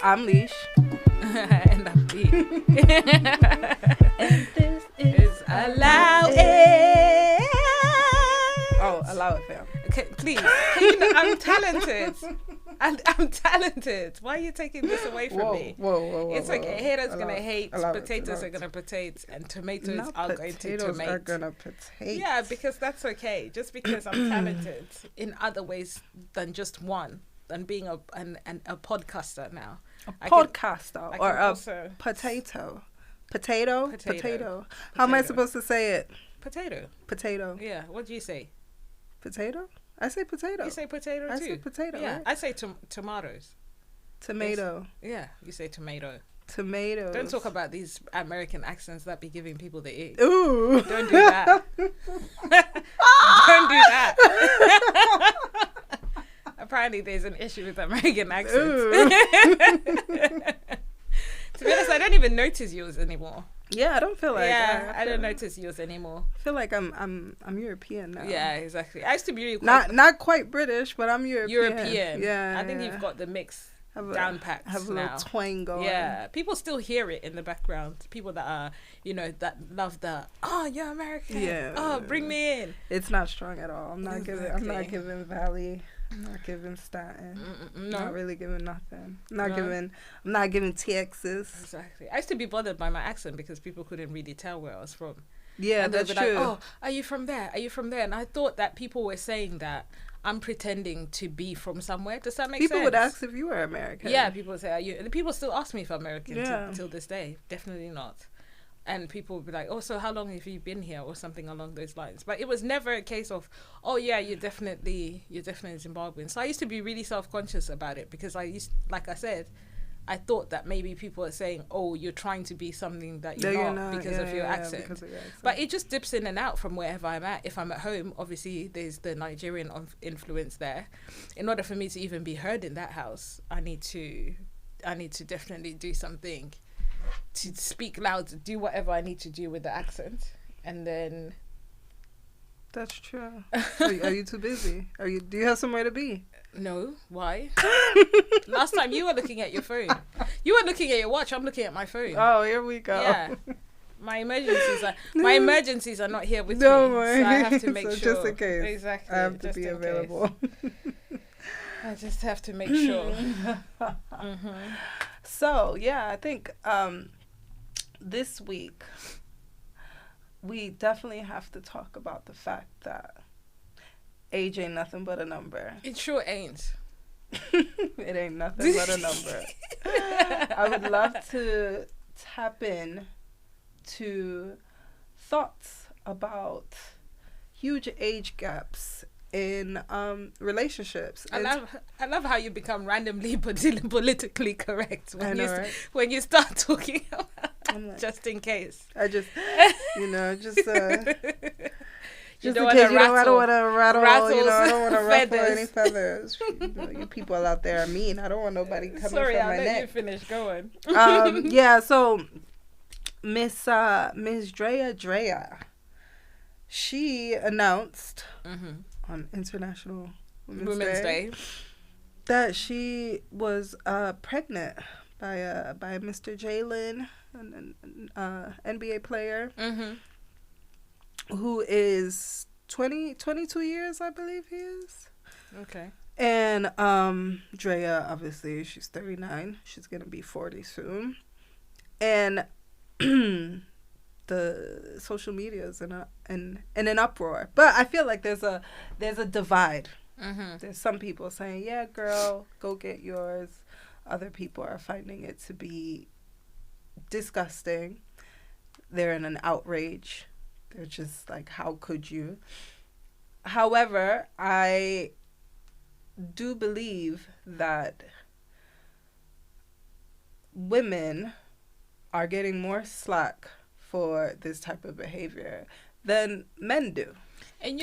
I'm Lish. And I'm D. And this is Allow It. Oh, allow it, fam. Okay, please. You know, I'm talented. I'm talented. Why are you taking this away from me? Whoa. It's okay. Haters gonna hate. Allow Potatoes it. are gonna potate, and tomatoes Not are going to potatoes tomate. are gonna potate. Yeah, because that's okay. Just because I'm talented in other ways than just one, than being a podcaster now. Podcaster or a also potato. Potato. Potato. How am I Potato. supposed to say it? Potato. Yeah. What do you say? Potato? I say potato. You say potato too. I say potato. Yeah, Right? I say tomatoes. Tomato. Yeah, you say tomato. Tomatoes. Don't talk about these American accents that be giving people the ick. Ooh. Don't do that. Don't do that. Apparently, there's an issue with American accents. To be honest, I don't even notice yours anymore. Yeah, I don't feel like. I don't notice yours anymore. I feel like I'm European now. Yeah, exactly. I used to be really not quite British, but I'm European. Yeah, I think you've got the mix down packed have a now. little twang going. Yeah, people still hear it in the background. People that are, that love the, oh, you're American. Yeah. Oh, bring me in. It's not strong at all. I'm not Exactly. giving Valley. I'm not giving Staten. No. Not really giving nothing. I'm not giving Texas. Exactly. I used to be bothered by my accent because people couldn't really tell where I was from. Yeah, And they'd that's be like, true. oh, are you from there? Are you from there? And I thought that people were saying that I'm pretending to be from somewhere. Does that make sense? People would ask if you were American. Yeah, people would say, are you? And people still ask me if I'm American Yeah. till this day. Definitely not. And people would be like, oh, so how long have you been here, or something along those lines. But it was never a case of, oh yeah, you're definitely Zimbabwean. So I used to be really self-conscious about it because like I said, I thought that maybe people are saying, oh, you're trying to be something that you're not because of your accent. Because of your accent. But it just dips in and out from wherever I'm at. If I'm at home, obviously there's the Nigerian influence there. In order for me to even be heard in that house, I need to definitely do something to speak loud, to do whatever I need to do with the accent, and then. That's true. Are you too busy? Do you have somewhere to be? No. Why? Last time you were looking at your phone. You were looking at your watch. I'm looking at my phone. Oh, here we go. Yeah. My emergencies are not here with Don't me. worry. So I have to make So sure. just in case. Exactly. I have to just be in available. case. I just have to make sure. So, yeah, I think this week we definitely have to talk about the fact that age ain't nothing but a number. It sure ain't. It ain't nothing but a number. I would love to tap in to thoughts about huge age gaps in relationships. I love how you become randomly politically correct when right? when you start talking about I'm like, just in case. I just You just in don't case, wanna I don't want to rattle, I don't want to ruffle feathers. any feathers. You people out there are mean. I don't want nobody coming Sorry, from I'll my let you neck. finish going. Yeah, so Miss Drea, she announced on International Women's Day that she was pregnant by Mr. Jalen, an NBA player. Who is 22 years, I believe he is. Okay. And Drea, obviously, she's 39. She's going to be 40 soon. And the social media is in an uproar. But I feel like there's a divide. There's some people saying, yeah, girl, go get yours. Other people are finding it to be disgusting. They're in an outrage. They're just like, how could you? However, I do believe that women are getting more slack for this type of behavior than men do. And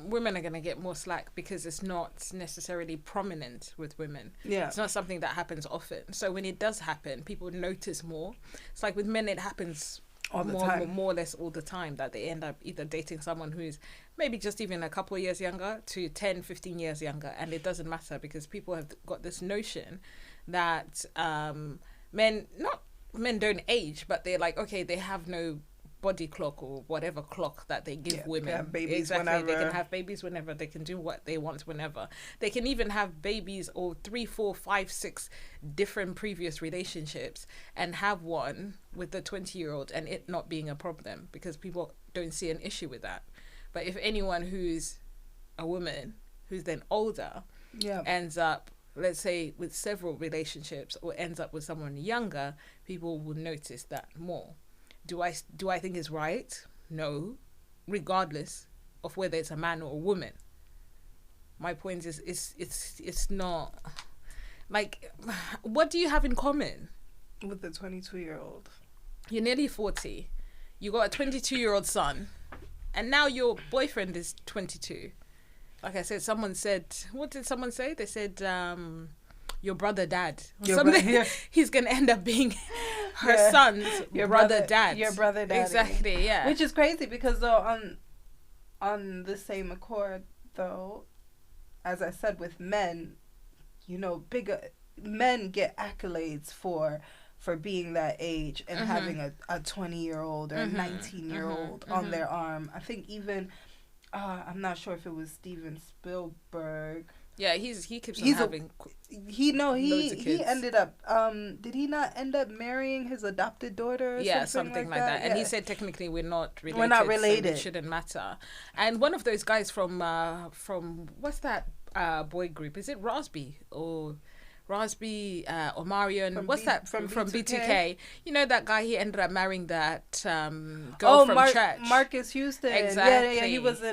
women are gonna get more slack because it's not necessarily prominent with women. Yeah. It's not something that happens often. So when it does happen, people notice more. It's like with men, it happens All the time. more or less all the time, that they end up either dating someone who's maybe just even a couple of years younger to 10, 15 years younger. And it doesn't matter because people have got this notion that men don't age, but they're like, okay, they have no body clock or whatever clock that they give women. They can have babies exactly. whenever. They can have babies whenever. They can do what they want whenever. They can even have babies or 3, 4, 5, 6 different previous relationships and have one with the 20-year-old and it not being a problem because people don't see an issue with that. But if anyone who's a woman who's then older ends up, let's say, with several relationships or ends up with someone younger, people will notice that more. Do I think it's right? No, regardless of whether it's a man or a woman. My point is, it's not like, what do you have in common with the 22-year-old? You're nearly 40. You got a 22-year-old son, and now your boyfriend is 22. Like I said, someone said, what did someone say? They said, your brother dad. He's going to end up being her son's brother dad. Your brother dad. Exactly, yeah. Which is crazy because, though, on the same accord, though, as I said, with men, you know, bigger men get accolades for being that age and having a 20-year-old or a 19-year-old on their arm. I think even, I'm not sure if it was Steven Spielberg. Yeah, he keeps on having. He ended up. Did he not end up marrying his adopted daughter? Or something like that. And he said technically we're not related. We're not related. So it shouldn't matter. And one of those guys from what's that boy group? Is it Raspy or Omarion? What's that from B2K? You know that guy? He ended up marrying that girl from church. Marcus Houston. Exactly. Yeah. He was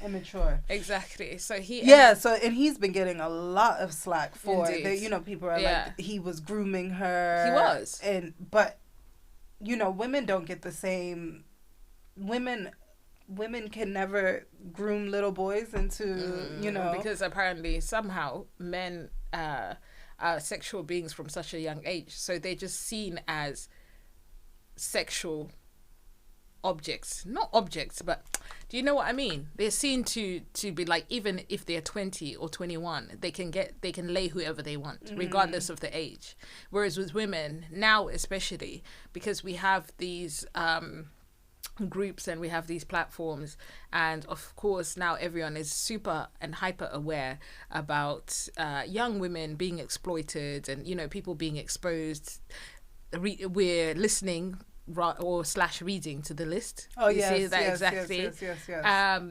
immature. Exactly. So and he's been getting a lot of slack for it. You know, people are like, he was grooming her. He was. But you know, women don't get the same. Women can never groom little boys into, you know, because apparently somehow men are sexual beings from such a young age, so they're just seen as sexual objects, not objects, but do you know what I mean? They're seen to be like, even if they're 20 or 21, they can lay whoever they want, regardless of the age. Whereas with women now, especially because we have these groups and we have these platforms, and of course now everyone is super and hyper aware about young women being exploited and, you know, people being exposed. We're listening or / reading to the list. See that exactly. Yes.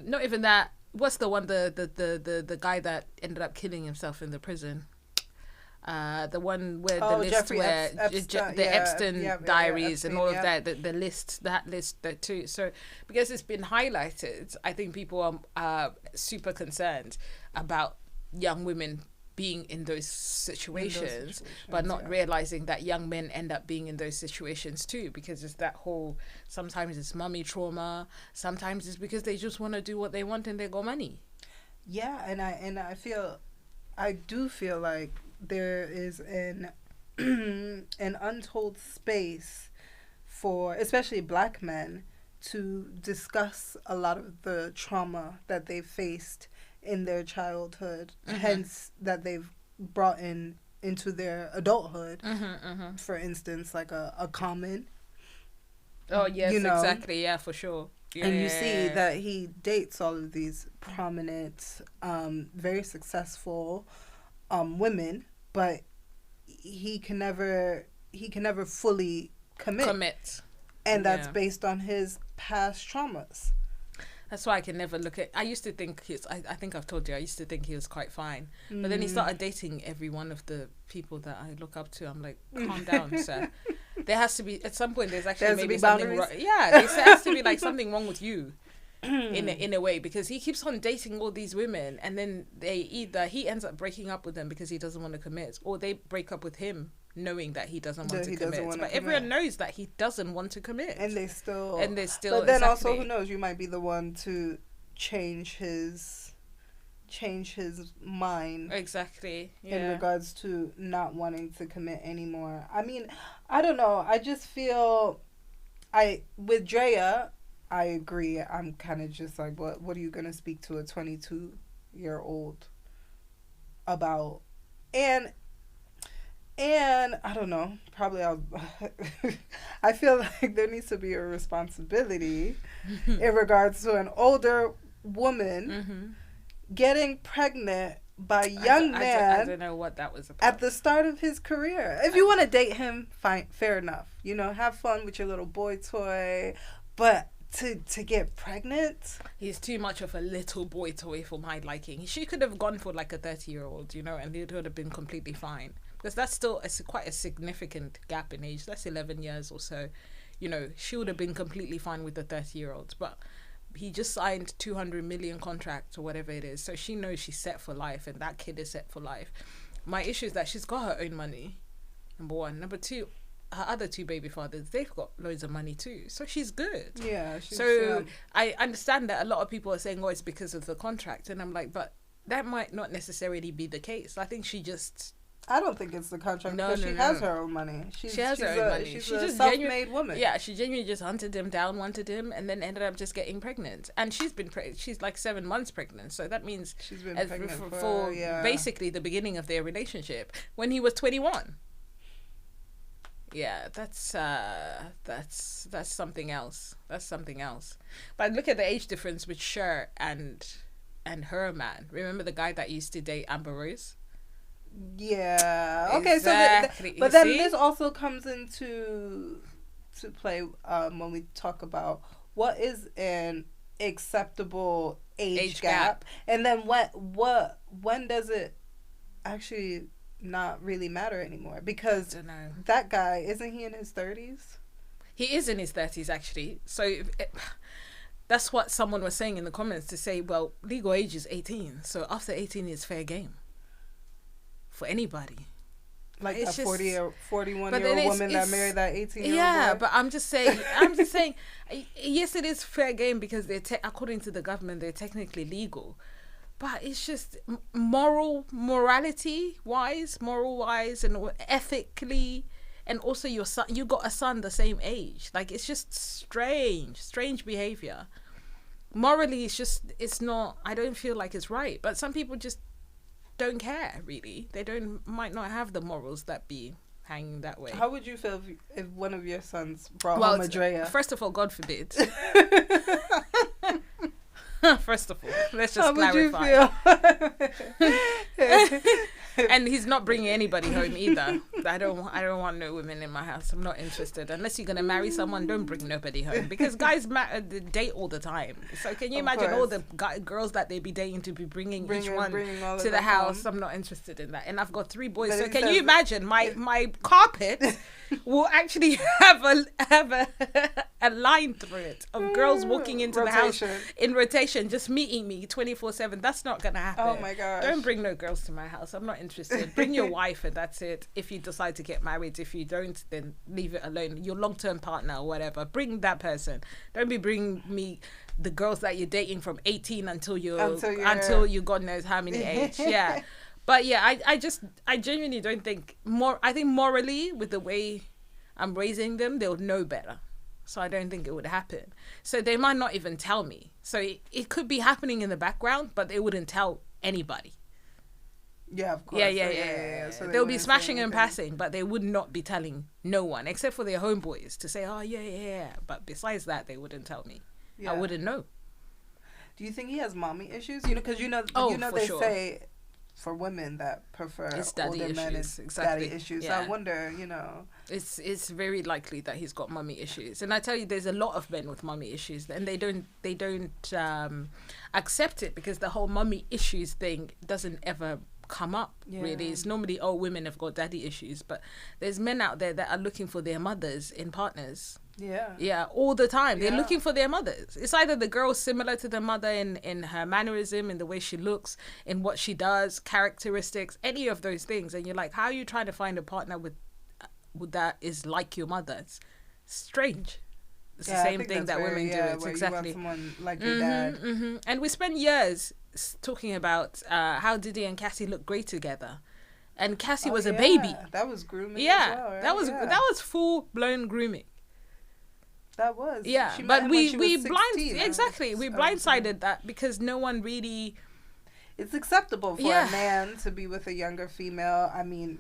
Not even that. What's the one, the guy that ended up killing himself in the prison? The one where the list Jeffrey where Epstein diaries and all of that, that list too. So because it's been highlighted, I think people are super concerned about young women being in those situations, but not realizing that young men end up being in those situations too, because it's that whole, sometimes it's mommy trauma, sometimes it's because they just want to do what they want and they got money. Yeah, and I do feel like there is an untold space for especially Black men to discuss a lot of the trauma that they've faced in their childhood, hence that they've brought into their adulthood. For instance, like a Common. Oh yes, you know? Exactly. Yeah, for sure. Yeah. And you see that he dates all of these prominent, very successful women, but he can never fully commit. And that's based on his past traumas. That's why I can never look at. I used to think I think I've told you. I used to think he was quite fine, but then he started dating every one of the people that I look up to. I'm like, calm down, sir. There has to be at some point. There's actually maybe something wrong. Yeah, there has to be like something wrong with you, in a way, because he keeps on dating all these women, and then he ends up breaking up with them because he doesn't want to commit, or they break up with him knowing that he doesn't want to commit. But everyone knows that he doesn't want to commit. And they still. But then also, who knows? You might be the one to change his mind. Exactly. Yeah. In regards to not wanting to commit anymore. I mean, I don't know. I just feel, with Drea, I agree. I'm kind of just like, what are you gonna speak to a 22-year-old about? And And I don't know, probably I feel like there needs to be a responsibility in regards to an older woman getting pregnant by a young man. I don't know what that was about. At the start of his career. If you want to date him, fine, fair enough. You know, have fun with your little boy toy. But to get pregnant? He's too much of a little boy toy for my liking. She could have gone for like a 30-year-old, you know, and it would have been completely fine. Because that's still quite a significant gap in age. That's 11 years or so. You know, she would have been completely fine with the 30-year-olds. But he just signed 200 million contract or whatever it is. So she knows she's set for life and that kid is set for life. My issue is that she's got her own money, number one. Number two, her other two baby fathers, they've got loads of money too. So she's good. Yeah. I understand that a lot of people are saying, oh, it's because of the contract. And I'm like, but that might not necessarily be the case. I think she just... I don't think it's the contract because she has her own money. She has her own money. She's a self-made woman. Yeah, she genuinely just hunted him down, wanted him, and then ended up just getting pregnant. And she's been she's like 7 months pregnant. So that means she's been pregnant for basically the beginning of their relationship when he was 21. Yeah, that's something else. That's something else. But look at the age difference with Cher and her man. Remember the guy that used to date Amber Rose? Yeah. Okay. Exactly. So, but then this also comes into play when we talk about what is an acceptable age gap, and then when does it actually not really matter anymore? Because that guy, isn't he in his 30s? He is in his 30s actually. So that's what someone was saying in the comments to say, well, legal age is 18, so after 18 is fair game. For anybody. Like a 41-year-old woman that married that 18-year-old Yeah, boy? but I'm just saying, yes, it is fair game because they're according to the government, they're technically legal. But it's just moral-wise, and ethically, and also your son, you got a son the same age. Like, it's just strange behavior. Morally, it's not, I don't feel like it's right. But some people just don't care, really. They might not have the morals that be hanging that way. How would you feel if one of your sons brought home a Drea? First of all, God forbid. First of all, let's just clarify. How would you feel? And he's not bringing anybody home either. I don't want no women in my house. I'm not interested. Unless you're gonna marry someone, don't bring nobody home because guys date all the time. So can you imagine all the girls that they be dating to be bringing each one to the house? Home. I'm not interested in that. And I've got 3 boys. But so can you imagine my carpet will actually have a line through it of girls walking into the house in rotation, just meeting me 24/7. That's not gonna happen. Oh my gosh! Don't bring no girls to my house. I'm not interested. Bring your wife and that's it. If you decide to get married, if you don't, then leave it alone. Your long-term partner or whatever, bring that person. Don't be bringing me the girls that you're dating from 18 until you God knows how many age. Yeah. But yeah, I genuinely don't think I think morally with the way I'm raising them, they'll know better. So I don't think it would happen. So they might not even tell me. So it could be happening in the background, but they wouldn't tell anybody. Yeah, of course. Yeah. So they'll be smashing and passing, but they would not be telling no one except for their homeboys to say, oh, yeah. But besides that, they wouldn't tell me. Yeah. I wouldn't know. Do you think he has mommy issues? Because they say for women that prefer older men, it's daddy issues. Yeah. So I wonder, it's very likely that he's got mummy issues. And I tell you, there's a lot of men with mummy issues, and they don't accept it because the whole mummy issues thing doesn't ever come up. Really, it's normally women have got daddy issues, but there's men out there that are looking for their mothers in partners. Yeah, all the time. They're looking for their mothers. It's either the girl's similar to the mother in her mannerism, in the way she looks, in what she does, characteristics, any of those things. And you're like, how are you trying to find a partner with that is like your mother? It's strange. It's the same thing that women do. It's exactly. You want someone like your dad. Mm-hmm. And we spent years talking about how Diddy and Cassie look great together. And Cassie was a baby. That was grooming. Yeah, as well, right? that was full blown grooming. That was. Yeah, but we blindsided that because no one really. It's acceptable for a man to be with a younger female. I mean,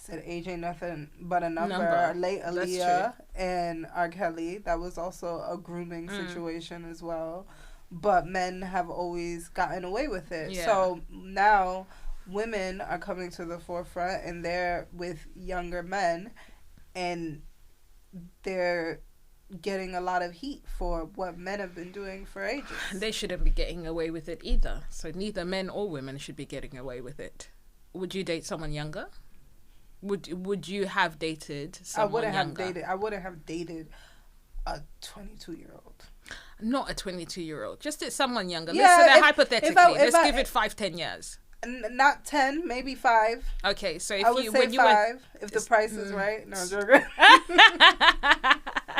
said age ain't nothing but a number. Late That's Aaliyah and R. Kelly, that was also a grooming situation as well. But men have always gotten away with it. Yeah. So now women are coming to the forefront, and they're with younger men, and they're getting a lot of heat for what men have been doing for ages. They shouldn't be getting away with it either. So neither men or women should be getting away with it. Would you date someone younger? Would you have dated someone younger? I wouldn't have dated a 22-year-old. Not a 22-year-old. Just someone younger. Yeah, Let's say hypothetically. Let's give it 5-10 years. Not 10, maybe 5. Okay, so if I would you say when 5 if the price is right. No, I'm joking.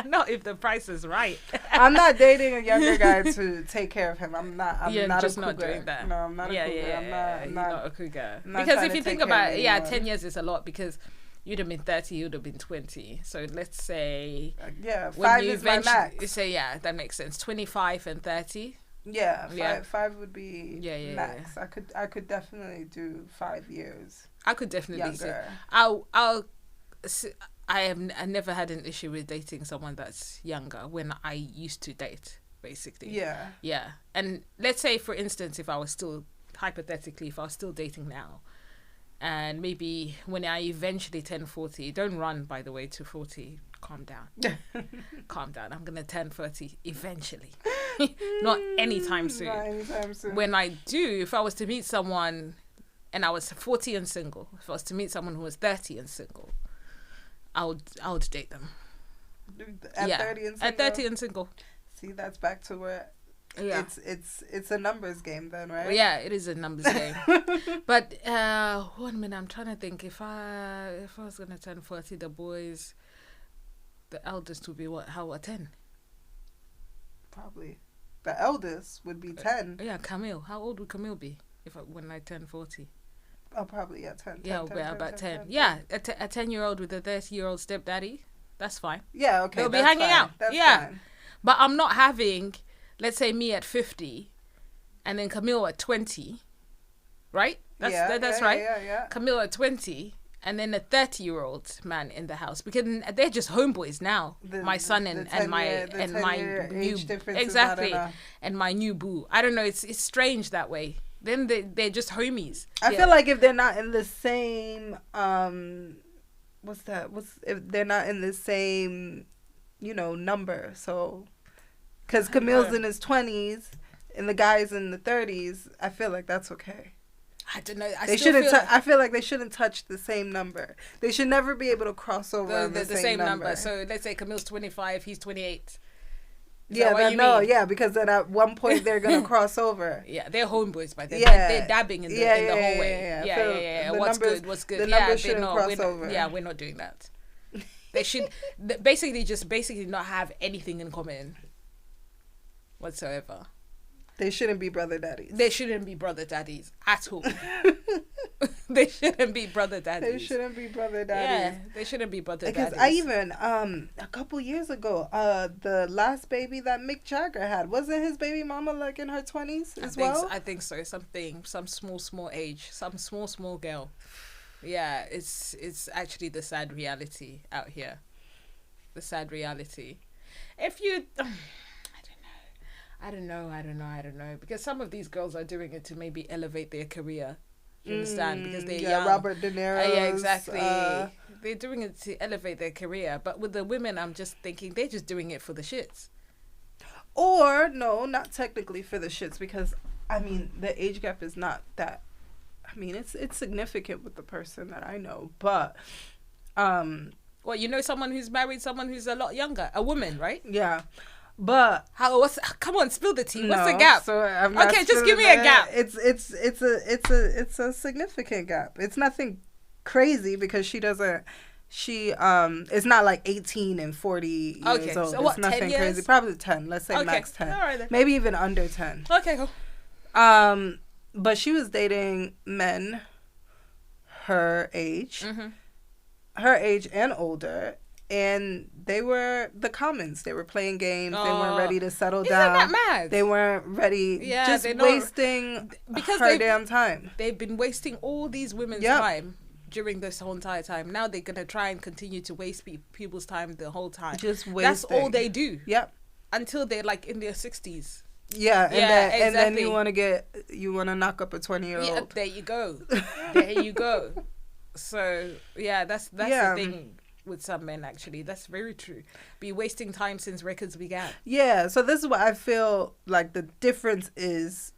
Not if the price is right. I'm not dating a younger guy to take care of him. I'm not a cougar. Not doing that. No, I'm not a cougar. I'm not a cougar. I'm not because if you think about it, 10 years is a lot because you'd have been 30, you'd have been 20. So let's say 5 is my max. Say that makes sense. 25 and 30. Yeah, 5 would be max. Yeah. I could definitely do 5 years. I could definitely younger. I never had an issue with dating someone that's younger when I used to date, basically. Yeah. And let's say, for instance, if I was still dating now, and maybe when I eventually turn 40, don't run, by the way, to 40. Calm down. Calm down. I'm going to turn 30 eventually. Not anytime soon. Not anytime soon. When I do, if I was to meet someone and I was 40 and single, if I was to meet someone who was 30 and single, I would date them. At 30 and single? At 30 and single. See, that's back to where it's a numbers game then, right? Well, yeah, it is a numbers game. But 1 minute, I'm trying to think. If I was gonna turn 40, the eldest would be what? 10? Probably. The eldest would be 10. Yeah, Camille. How old would Camille be when I turn 40? Oh, probably 10. Yeah, about 10. Yeah, a 10-year-old with a 30-year-old stepdaddy. That's fine. Yeah, okay. They'll be hanging out. That's fine. But I'm not having, let's say, me at 50 and then Camille at 20, right? That's right. Yeah. Camille at 20 and then a 30-year-old man in the house, because they're just homeboys now. My son and my new, exactly, and my new boo. I don't know. It's strange that way. Then they're just homies. I feel like if they're not in the same if they're not in the same, number. So, because Camille's in his 20s and the guy's in the 30s, I feel like that's okay. I don't know. I feel like they shouldn't touch the same number. They should never be able to cross over the same number. So let's say Camille's 25, he's 28. Because then at one point they're gonna cross over. Yeah, they're homeboys by then. Yeah, they're dabbing in the hallway. Yeah. What's good? The numbers shouldn't cross over. Yeah, we're not doing that. They should basically not have anything in common whatsoever. They shouldn't be brother daddies. They shouldn't be brother daddies at all. They shouldn't be brother daddies. They shouldn't be brother daddies. Yeah, they shouldn't be brother daddies. Because I even, a couple years ago, the last baby that Mick Jagger had, wasn't his baby mama like in her 20s as well? I think so. Some small age, some small girl. Yeah, it's actually the sad reality out here. The sad reality. If you... I don't know. Because some of these girls are doing it to maybe elevate their career. You understand? Because they're young. Robert De Niro. Yeah, exactly. They're doing it to elevate their career. But with the women, I'm just thinking they're just doing it for the shits. Or, no, not technically for the shits. Because, the age gap is not that... it's significant with the person that I know. But... someone who's married someone who's a lot younger? A woman, right? Yeah. But come on, spill the tea. What's the gap? So just give me a gap. It's a significant gap. It's nothing crazy because she it's not like 18 and 40 years old. So what, it's nothing crazy. Probably 10. Let's say max 10. All right, then. Maybe even under 10. Okay, cool. But she was dating men her age and older. And they were the commons. They were playing games. They weren't ready to settle down. Isn't that mad? They weren't ready. Yeah, wasting her damn time. They've been wasting all these women's time during this whole entire time. Now they're gonna try and continue to waste people's time the whole time. Just wasting. That's all they do. Yep. Until they're like in their 60s. Yeah, and Yeah, then and then exactly. you want to knock up a 20-year-old. Yeah, there you go. There you go. So yeah, that's the thing with some men. Actually, that's very true. Be wasting time since records began. Yeah, so this is what I feel like the difference is.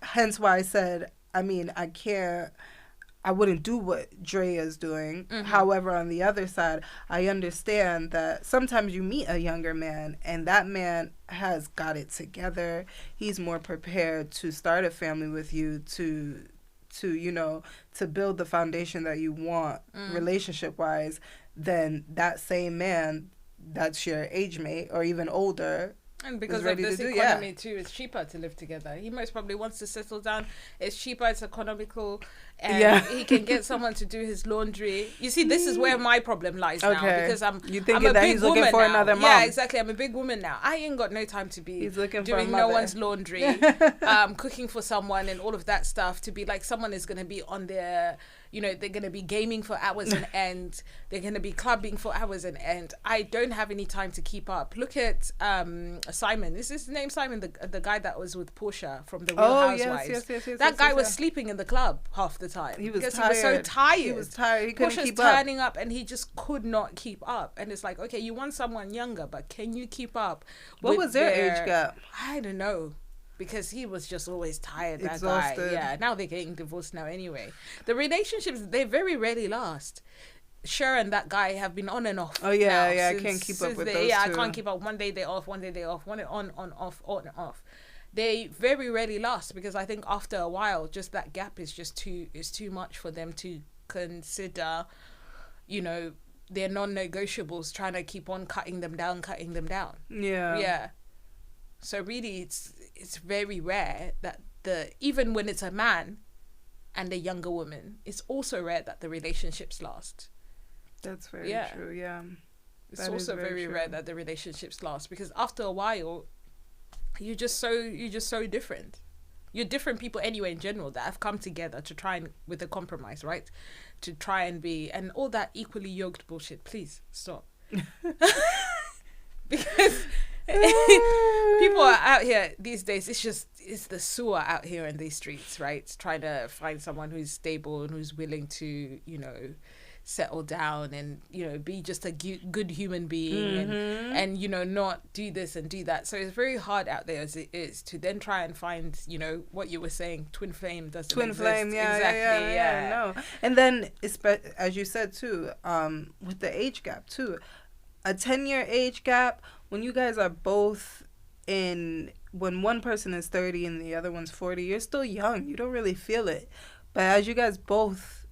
Hence why I said, I mean, I wouldn't do what Dre is doing. Mm-hmm. However, on the other side, I understand that sometimes you meet a younger man and that man has got it together. He's more prepared to start a family with you, to build the foundation that you want relationship-wise, than that same man that's your age mate or even older. And because of this economy too, it's cheaper to live together. He most probably wants to settle down. It's cheaper, it's economical, and he can get someone to do his laundry. You see, this is where my problem lies now, because I'm a big woman now. Another mom. Yeah, exactly. I'm a big woman now. I ain't got no time to be doing no one's laundry, cooking for someone and all of that stuff. To be like, someone is going to be on their, they're going to be gaming for hours on end. They're going to be clubbing for hours on end. I don't have any time to keep up. Look at Simon. Is his name Simon? The guy that was with Portia from the Real Housewives. Yes. That guy was sleeping in the club half the time. He was tired. He was so tired. He was tired. He couldn't Portia's keep up. turning up and he just could not keep up. And it's like, okay, you want someone younger, but can you keep up? What was their age gap? I don't know. Because he was just always tired, that exhausted. Guy. Yeah, now they're getting divorced now anyway. The relationships, they very rarely last. Cher and that guy have been on and off. Oh, yeah, yeah, I can't keep up with those two. Yeah, I can't keep up. One day they're off, one day they're off, one on, off, on, off. They very rarely last because I think after a while, just that gap is just too much for them to consider, their non-negotiables, trying to keep on cutting them down. Yeah. Yeah. So really, it's very rare that even when it's a man and a younger woman, it's also rare that the relationships last. That's very true. Yeah, it's also very rare that the relationships last because after a while, you're just so different. You're different people anyway in general that have come together to try and with a compromise, right? To try and be and all that equally yoked bullshit. Please stop. Because people are out here these days. It's the sewer out here in these streets, right? Trying to find someone who's stable and who's willing to, settle down and be just a good human being and not do this and do that. So it's very hard out there as it is to then try and find what you were saying, twin flame doesn't exist. No. And then as you said too, with the age gap too, a 10-year age gap when you guys are both when one person is 30 and the other one's 40, you're still young, you don't really feel it, but as you guys both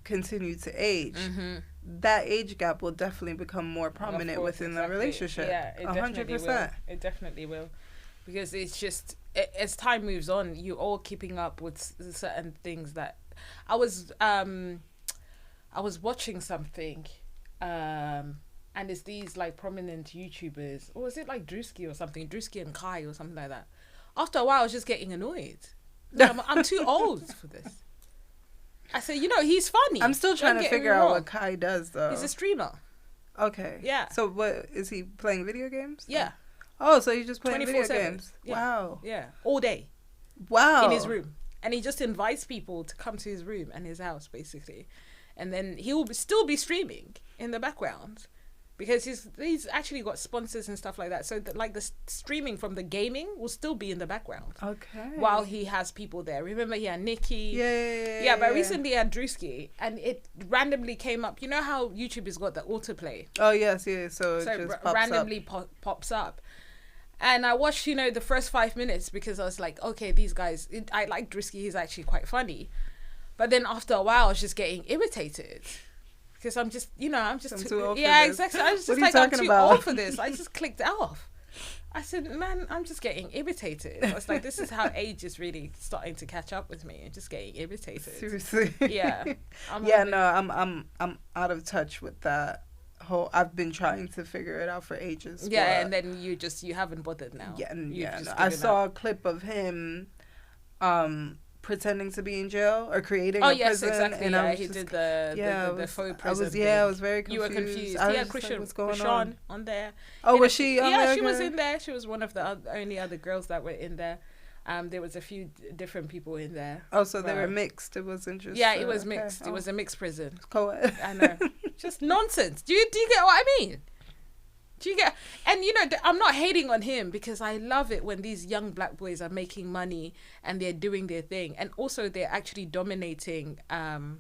continue to age, that age gap will definitely become more prominent within the relationship. Yeah, it 100%. It definitely will, because it's just as time moves on, you're all keeping up with certain things that I was watching something, and it's these like prominent YouTubers, or was it like Drewski or something, Drewski and Kai or something like that. After a while, I was just getting annoyed. I'm too old for this. I said, he's funny. I'm still trying to figure out what Kai does, though. He's a streamer. Okay. Yeah. So what, is he playing video games? Yeah. Oh, so he's just playing video 24/7. games. Yeah. Wow. Yeah. All day. Wow. In his room. And he just invites people to come to his room and his house, basically. And then he'll still be streaming in the background. Because he's actually got sponsors and stuff like that. So the streaming from the gaming will still be in the background. Okay. While he has people there. Remember he had Nikki. Yeah. But recently he had Drewski. And it randomly came up. You know how YouTube has got the autoplay? Oh, yes, yeah. So it just pops randomly pops up. And I watched, the first 5 minutes because I was like, okay, these guys, I like Drewski. He's actually quite funny. But then after a while, I was just getting irritated. Because I'm just, too old for this. Exactly. I was just like, I'm too old for this. I just clicked off. I said, man, I'm just getting irritated. I was like, this is how age is really starting to catch up with me. I'm just getting irritated. Seriously. Yeah. I'm out of touch with that whole. I've been trying to figure it out for ages. Yeah, and then you haven't bothered now. Yeah, I saw a clip of him, pretending to be in jail or creating a yes, prison. exactly. And Yeah, he did the faux prison thing. I was very confused. You were confused. He had Krishan on there. Oh, was she? Yeah, she was in there. She was one of the only other girls that were in there. There was a few different people in there. Oh, so they were mixed. It wasn't just... Yeah, it was mixed. It was a mixed prison. Co-ed. I know. Just nonsense. Do you get what I mean? Do you get... And, you know, I'm not hating on him because I love it when these young black boys are making money and they're doing their thing. And also they're actually dominating the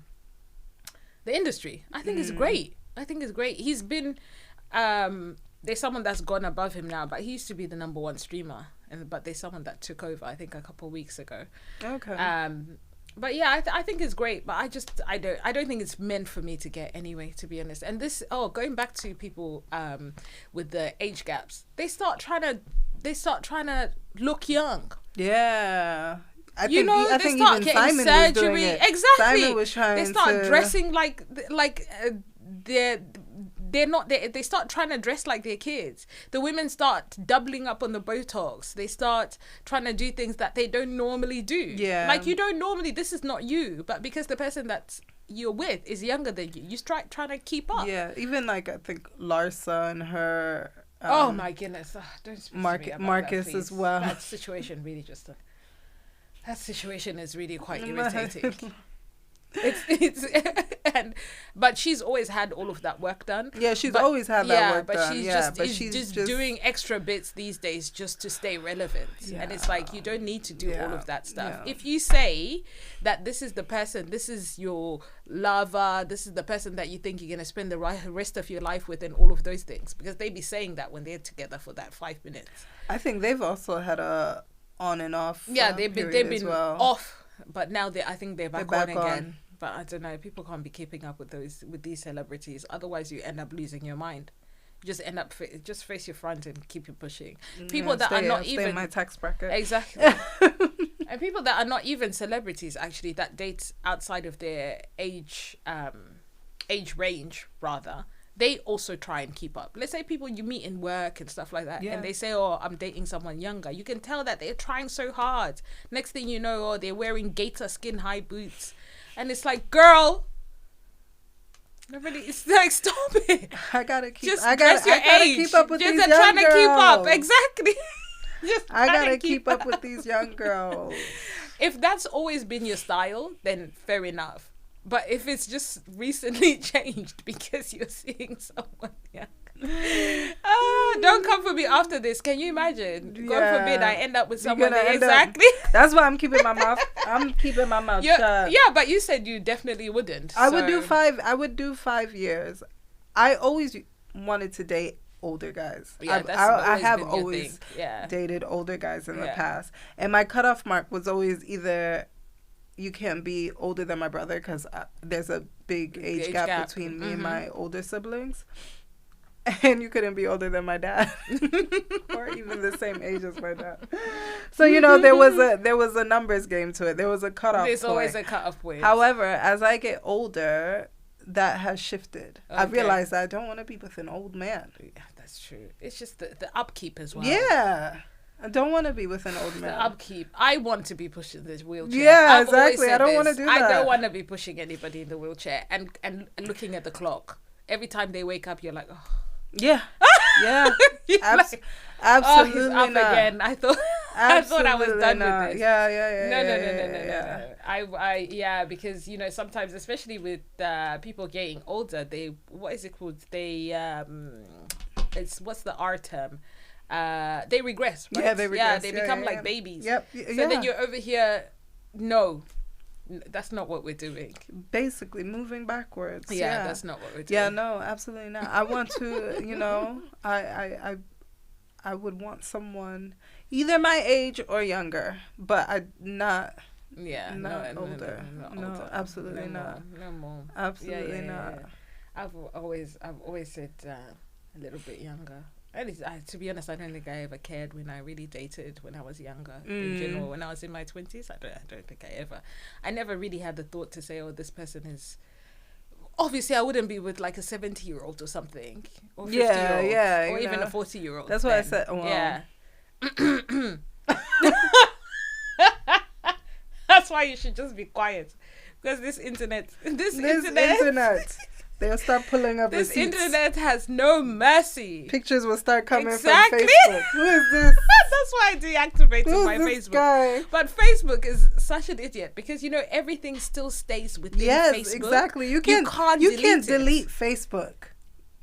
industry. I think it's great. He's been... there's someone that's gone above him now, but he used to be the number one streamer. But there's someone that took over, I think, a couple of weeks ago. Okay. But yeah, I think it's great, but I don't think it's meant for me to get anyway, to be honest. And this, going back to people with the age gaps, they start trying to look young. Yeah. I they think start even getting Simon surgery. was doing it. Exactly. Simon was trying They start to... dressing like they're not. They start trying to dress like they're kids. The women start doubling up on the Botox. They start trying to do things that they don't normally do. Yeah. Like you don't normally. This is not you. But because the person that you're with is younger than you, you start trying to keep up. Yeah. Even like I think Larsa and her. Oh my goodness! Don't speak to me about Marcus that, as well. That situation really just. That situation is really quite irritating. But she's always had all of that work done. Yeah, she's always had that work done. She's just doing extra bits these days just to stay relevant. Yeah. And it's like you don't need to do all of that stuff. Yeah. If you say that this is the person, this is your lover, this is the person that you think you're gonna spend the rest of your life with, and all of those things, because they be saying that when they're together for that 5 minutes. I think they've also had a on and off. Yeah, they've been off. But now I think they're back on again. But I don't know. People can't be keeping up with these celebrities. Otherwise, you end up losing your mind. You just end up just face your front and keep it pushing. People that are not even in my tax bracket. Exactly. And people that are not even celebrities, actually, that date outside of their age range, rather. They also try and keep up. Let's say people you meet in work and stuff like that, and they say, "Oh, I'm dating someone younger." You can tell that they're trying so hard. Next thing you know, they're wearing gator skin high boots, and it's like, girl, nobody. It's like, stop it. I gotta keep. Just I gotta keep up with these young girls. Trying to keep up, exactly. I gotta keep up with these young girls. If that's always been your style, then fair enough. But if it's just recently changed because you're seeing someone don't come for me after this. Can you imagine? God forbid I end up with someone exactly. That's why I'm keeping my mouth. Shut. Yeah, but you said you definitely wouldn't. I would do 5 years. I always wanted to date older guys. Yeah, I have always dated older guys in the past, and my cutoff mark was always either you can't be older than my brother because there's a big age gap between me and my older siblings, and you couldn't be older than my dad or even the same age as my dad. So there was a numbers game to it. There was a cutoff. There's always a cutoff point. However, as I get older, that has shifted. Okay. I realized I don't want to be with an old man. Yeah, that's true. It's just the upkeep as well. Yeah. I don't want to be with an old man. The upkeep. I want to be pushed in this wheelchair. Yeah, exactly. I don't want to do that. I don't want to be pushing anybody in the wheelchair and looking at the clock. Every time they wake up, you're like, oh. Yeah. Yeah. Absolutely. Oh, he's up again. I thought I was done with this. No. Because sometimes, especially with people getting older, what is it called? What's the R term? They regress, right? Yeah, they regress. Yeah, they become like babies. Yep. So then you're over here. No, that's not what we're doing. Basically, moving backwards. Yeah, that's not what we're doing. Yeah, no, absolutely not. I want to, I would want someone either my age or younger, but not older. No, absolutely not. No more. Absolutely not. I've always said a little bit younger. To be honest, I don't think I ever cared when I really dated when I was younger. In general, when I was in my 20s, I don't think I never really had the thought to say, oh, this person is. Obviously, I wouldn't be with like a 70-year-old or something, or 50-year-old, or even a 40-year-old. That's what I said. Well, yeah. That's That's why you should just be quiet. Because this internet, they'll start pulling up this receipts. internet has no mercy. Pictures will start coming from Exactly. Facebook. Who is this? That's why I deactivated Who's my this Facebook. guy? But Facebook is such an idiot because everything still stays within Facebook. Yes, exactly. You can't delete Facebook.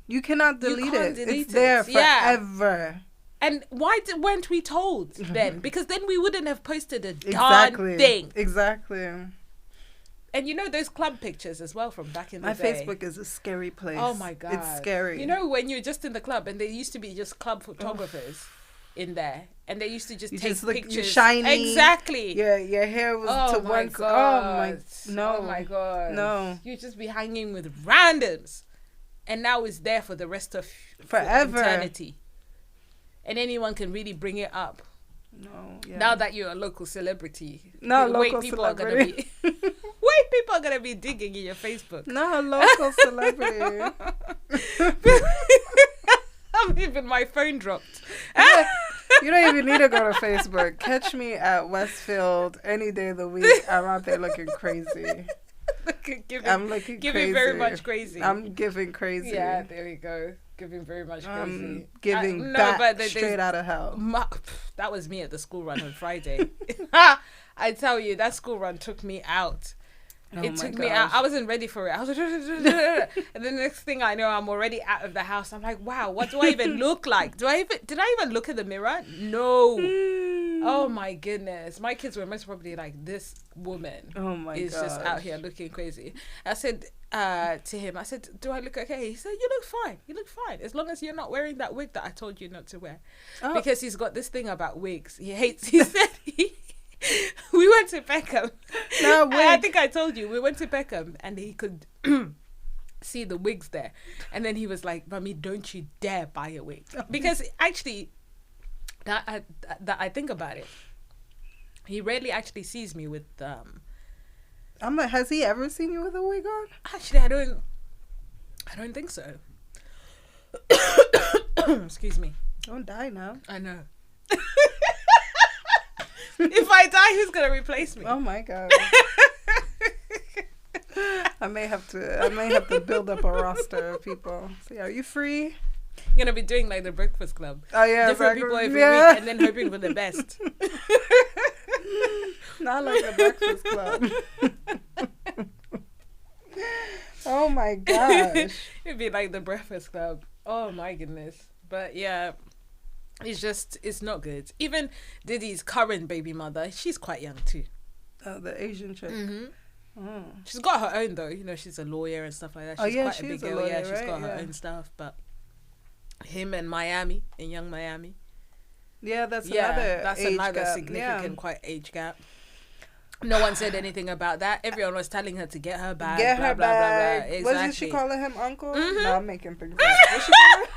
You cannot delete it. It's there forever. And why weren't we told then? Because then we wouldn't have posted a darn thing. Exactly. And those club pictures as well from back in the day. My Facebook is a scary place. Oh my God. It's scary. When you're just in the club and there used to be just club photographers in there. And they used to just take pictures. Shiny. Exactly. Your hair was to one. God. No. Oh my God. No. You'd just be hanging with randoms. And now it's there for the rest of forever. Eternity. And anyone can really bring it up. No. Yeah. Now that you're a local celebrity. White people are gonna be digging in your Facebook. No, local celebrity. Even my phone dropped. You don't even need to go to Facebook. Catch me at Westfield any day of the week. I'm out there looking crazy. I'm looking giving crazy. very much crazy. I'm giving crazy. Yeah, there we go. Giving very much crazy. I'm giving back straight out of hell. That was me at the school run on Friday. I tell you, that school run took me out. It took me out. I wasn't ready for it. I was like, and the next thing I know, I'm already out of the house. I'm like, wow, what do I even look like? Did I even look in the mirror? No. Oh my goodness. My kids were most probably like, this woman is just out here looking crazy. I said to him, do I look okay? He said, you look fine. You look fine. As long as you're not wearing that wig that I told you not to wear. Because he's got this thing about wigs. He said we went to Peckham. No, I think I told you. We went to Peckham and he could see the wigs there. And then he was like, Mummy, don't you dare buy a wig. Because actually, that I think about it, he rarely actually sees me with... I'm like, has he ever seen you with a wig on? Actually, I don't think so. Excuse me. Don't die now. I know. If I die, who's gonna replace me? Oh my God. I may have to build up a roster of people. See, are you free? You're gonna be doing like the Breakfast Club. Oh yeah, different people every week, and then hoping for the best. Not like the Breakfast Club. Oh my gosh. It'd be like the Breakfast Club. Oh my goodness. But yeah, it's not good. Even Diddy's current baby mother, she's quite young too. Oh, the Asian chick. Mm-hmm. Oh. She's got her own though. She's a lawyer and stuff like that. She's quite a big girl. Lawyer, she's got her own stuff. But him and Young Miami. Yeah, that's another significant quite age gap. No one said anything about that. Everyone was telling her to get her back. Get blah, her blah, back. Blah, blah, blah. Wasn't she calling him uncle? Mm-hmm. No, I'm making things up. What's she calling?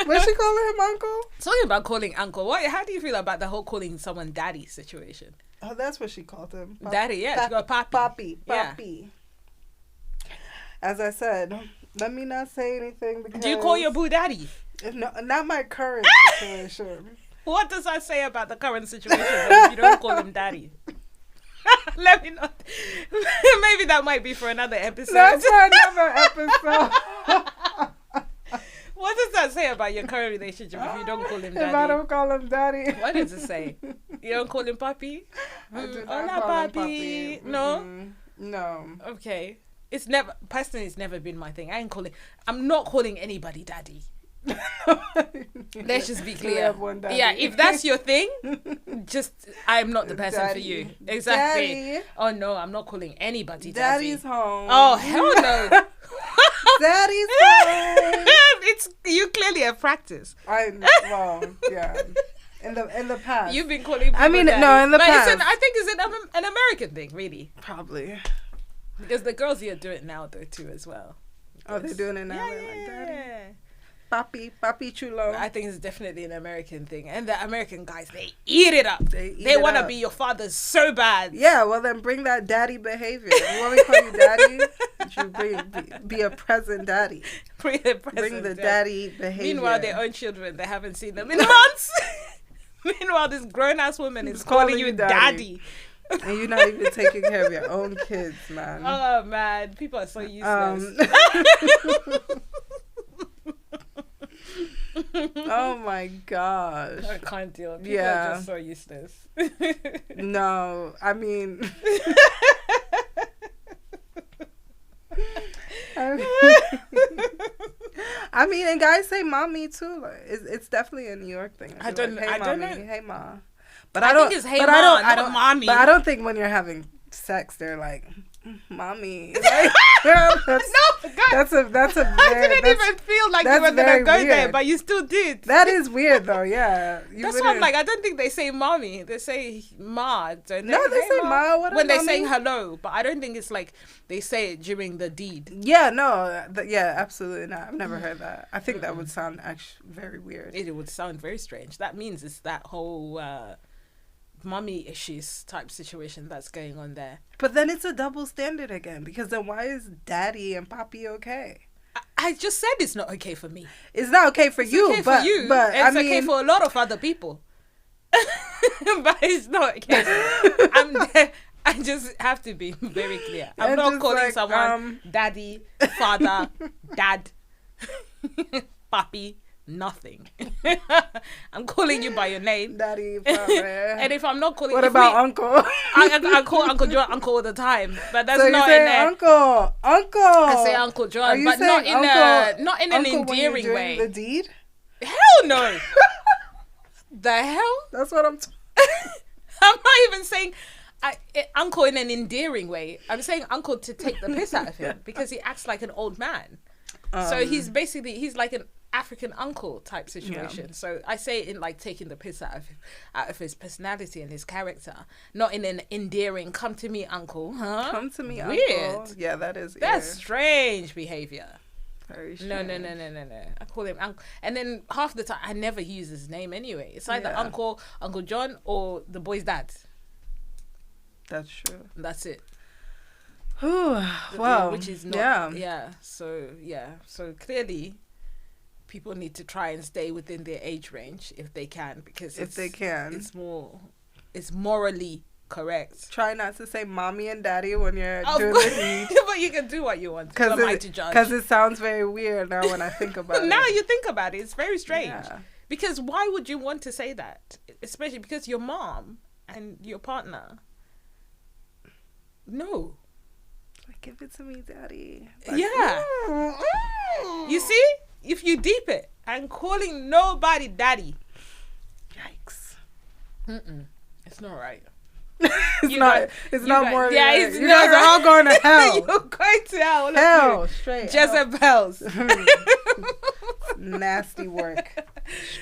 Was she calling him uncle? Talking about calling uncle. How do you feel about the whole calling someone daddy situation? Oh, that's what she called him. Daddy, yeah. She got Papi. Yeah. As I said, let me not say anything because... Do you call your boo daddy? No, not my current situation. What does that say about the current situation if you don't call him daddy? Let me not. Maybe that might be for another episode. That's for another episode. What does that say about your current relationship if you don't call him daddy? If I don't call him daddy. What does it say? You don't call him papi? I do not Hola, call him papi. papi. No? No. Okay. It's never been my thing. I'm not calling anybody daddy. Let's just be clear. Yeah, if that's your thing, I'm not the person for you. Exactly. Daddy. Oh no, I'm not calling anybody daddy. Daddy's home. Oh hell no. Daddy's home. You clearly have practice. Yeah. In the past. You've been calling people daddy. in the past. I think it's an American thing, really. Probably. Because the girls here do it now though too as well. Oh, they're doing it now. Yeah. Like papi chulo. I think it's definitely an American thing, and the American guys, they eat it up. They want to be your father so bad. Yeah, well then bring that daddy behavior. You want me to call you daddy? You be a present daddy. Bring the daddy behavior. Meanwhile, their own children, they haven't seen them in months. Meanwhile, this grown-ass woman is calling you daddy. And you're not even taking care of your own kids, man. Oh, man. People are so useless. Oh, my gosh. I can't deal. People are just so useless. No, I mean... I mean, and guys say mommy too. Like, it's definitely a New York thing. I don't know. Hey, ma. But I think it's hey, ma, not mommy. But I don't think when you're having sex, they're like, mommy. Like, that's a I didn't even feel like you were gonna go there, but you still did. That is weird, though. Yeah, that's why I'm like, I don't think they say mommy. They say ma. Don't they? No, they say ma. When they're saying hello, but I don't think it's like they say it during the deed. Yeah, no, yeah, absolutely not. I've never heard that. I think that would sound actually very weird. It would sound very strange. That means it's that whole mommy issues type situation that's going on there. But then it's a double standard again, because then why is daddy and papi okay? I just said it's not okay for me. It's not okay for you, okay but for you. But it's okay for a lot of other people. But it's not okay. I just have to be very clear. I'm not calling someone daddy, father, dad, papi. Nothing. I'm calling you by your name, daddy, father. And if I'm not calling, what about uncle? I call Uncle John uncle all the time, but that's so not in there. Uncle. I say Uncle John, but not in an endearing way. The deed? Hell no. The hell? That's what I'm. I'm not even saying uncle in an endearing way. I'm saying uncle to take the piss out of him because he acts like an old man. So he's like an African uncle type situation. Yeah. So I say it in like taking the piss out of his personality and his character, not in an endearing "come to me, uncle." Huh? Come to me, weird. Uncle. Yeah, that's strange behavior. Very strange. No. I call him uncle, and then half the time I never use his name anyway. It's either Uncle John, or the boy's dad. That's true. That's it. Wow. Which is not. So clearly, people need to try and stay within their age range if they can, because it's morally correct. Try not to say mommy and daddy when you're doing the deed. But you can do what you want. Because it sounds very weird now when I think about it. Now you think about it, it's very strange. Yeah. Because why would you want to say that? Especially because your mom and your partner. No. Like, give it to me, daddy. Like, yeah. You see? If you deep it, I'm calling nobody daddy. Yikes. It's not right. It's not more. Yeah, it's you guys are all going to hell. You're going to hell. Hell, straight. Jezebels. Nasty work.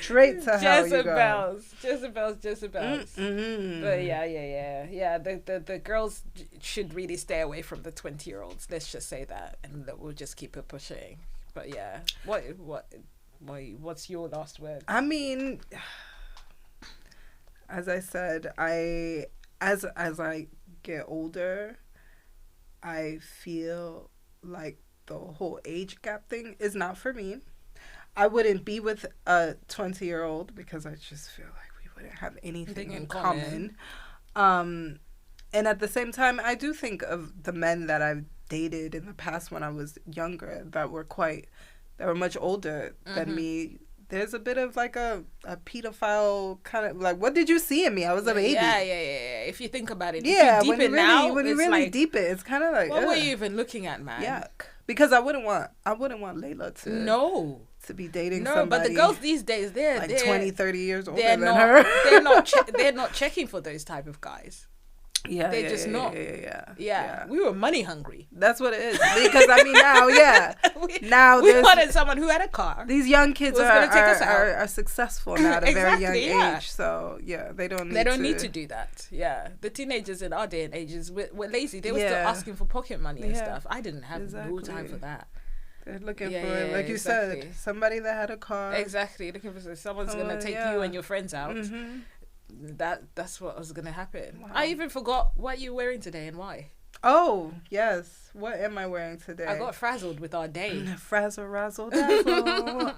Straight to hell. Jezebels. But yeah. The girls should really stay away from the 20-year-olds. Let's just say that, and we'll just keep it pushing. But yeah, what's your last word? I mean, as I said, as I get older, I feel like the whole age gap thing is not for me. I wouldn't be with a 20-year-old because I just feel like we wouldn't have anything in common. And at the same time, I do think of the men that I've dated in the past when I was younger that were much older than me. There's a bit of like a pedophile kind of like, what did you see in me? I was a baby. Yeah. If you think about it, if you deep it now, when you really deep it, it's kind of like, what were you even looking at, man? Yuck. Because I wouldn't want Layla to be dating somebody. But the girls these days, they're 20, 30 years older than her. They're not checking for those type of guys. Yeah, they're just not. Yeah. We were money hungry. That's what it is. Because I mean, now, we wanted someone who had a car. These young kids are successful now at a very young age. So they don't need to do that. Yeah, the teenagers in our day and ages were lazy. They were still asking for pocket money and stuff. I didn't have no time for that. They're looking for, like you said, somebody that had a car. Exactly, looking for someone's gonna take you and your friends out. That's what was gonna happen. Wow. I even forgot what you're wearing today and why. Oh, yes. What am I wearing today? I got frazzled with our day. Frazzle, razzle, dazzle.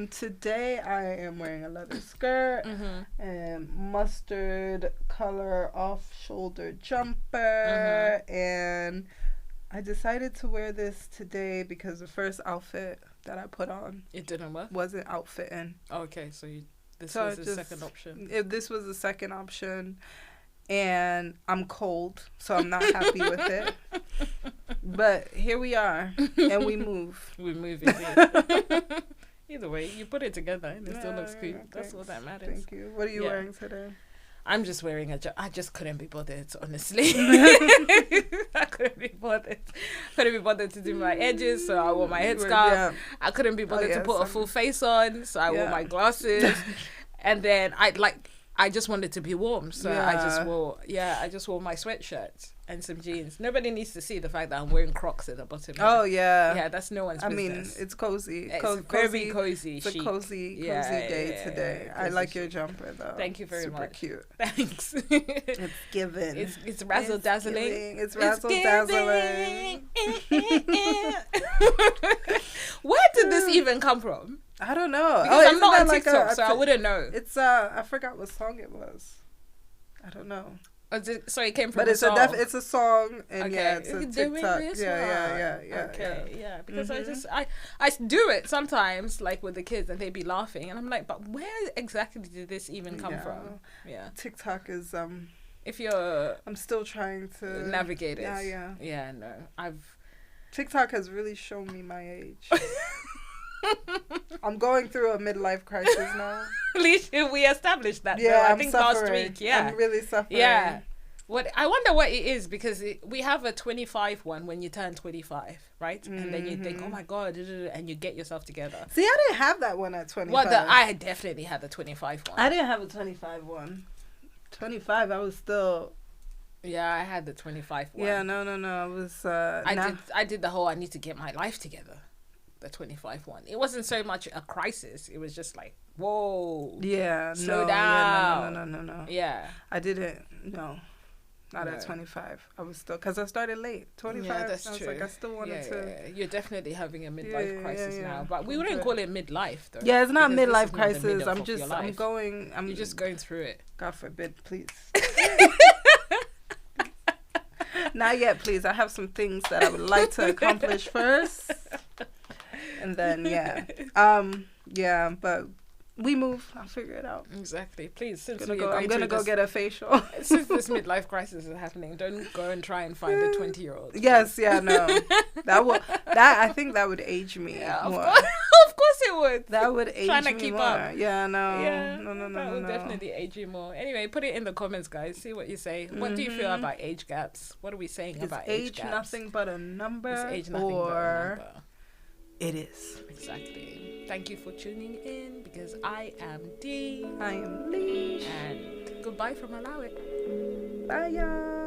Today I am wearing a leather skirt and mustard color off-shoulder jumper. And I decided to wear this today because the first outfit that I put on, it didn't work? Wasn't outfitting. Okay, so this was the second option. This was the second option. And I'm cold, so I'm not happy with it. But here we are, and we move. We move indeed. Either way, you put it together, and it still looks cute. That's all that matters. Thank you. What are you wearing today? I'm just wearing I just couldn't be bothered, honestly. I couldn't be bothered to do my edges, so I wore my headscarf. Yeah. I couldn't be bothered to put a full face on, so I wore my glasses. And then I just wanted to be warm, so I just wore my sweatshirt and some jeans. Nobody needs to see the fact that I'm wearing Crocs at the bottom. Oh yeah, yeah, that's no one's business. I mean, it's cozy. It's very cozy. It's a cozy day today. I like your jumper though. Thank you very much. Super cute. Thanks. It's given. It's razzle dazzling. It's razzle dazzling. Where did this even come from? I don't know. Because I'm not on TikTok, so I wouldn't know. It's I forgot what song it was. I don't know. So it came from. But it's song. it's a song, and it's a TikTok. Yeah. Okay, yeah. Because I do it sometimes, like with the kids, and they be laughing, and I'm like, but where exactly did this even come from? Yeah. TikTok is If you're. I'm still trying to navigate it. Yeah. Yeah. No, TikTok has really shown me my age. I'm going through a midlife crisis now. Lish, we established that. Yeah, I think last week. Yeah, I'm really suffering. Yeah. I wonder what it is, because we have a 25 one when you turn 25, right? And then you think, oh my god, and you get yourself together. See, I didn't have that one at 25. Well, I definitely had the 25 one. I didn't have a 25 one. 25, I was still. Yeah, I had the 25 one. Yeah, no. I was. I did the whole I need to get my life together. The 25 one. It wasn't so much a crisis. It was just like, whoa. Yeah. Slow down. Yeah, no. Yeah. I didn't. No. Not at 25. I was still, because I started late. 25. Yeah, that's true. Like, I still wanted to. Yeah. You're definitely having a midlife crisis now, but we wouldn't call it midlife though. Yeah, it's not midlife crisis. You're just going through it. God forbid, please. Not yet, please. I have some things that I would like to accomplish first. And then, but we move. I'll figure it out. Exactly. Please, I'm gonna go get a facial. Since this midlife crisis is happening, don't go and try and find a 20-year-old. Yes, no. I think that would age me more. Of course it would. That would age me Trying to keep more. up. Yeah, no. Yeah, No. That would definitely age you more. Anyway, put it in the comments, guys. See what you say. What do you feel about age gaps? What are we saying about age gaps? Is age nothing but a number? Is age nothing but a number? It is. Exactly. Thank you for tuning in, because I am D. I am Lish. And goodbye from Malawi. Bye, y'all.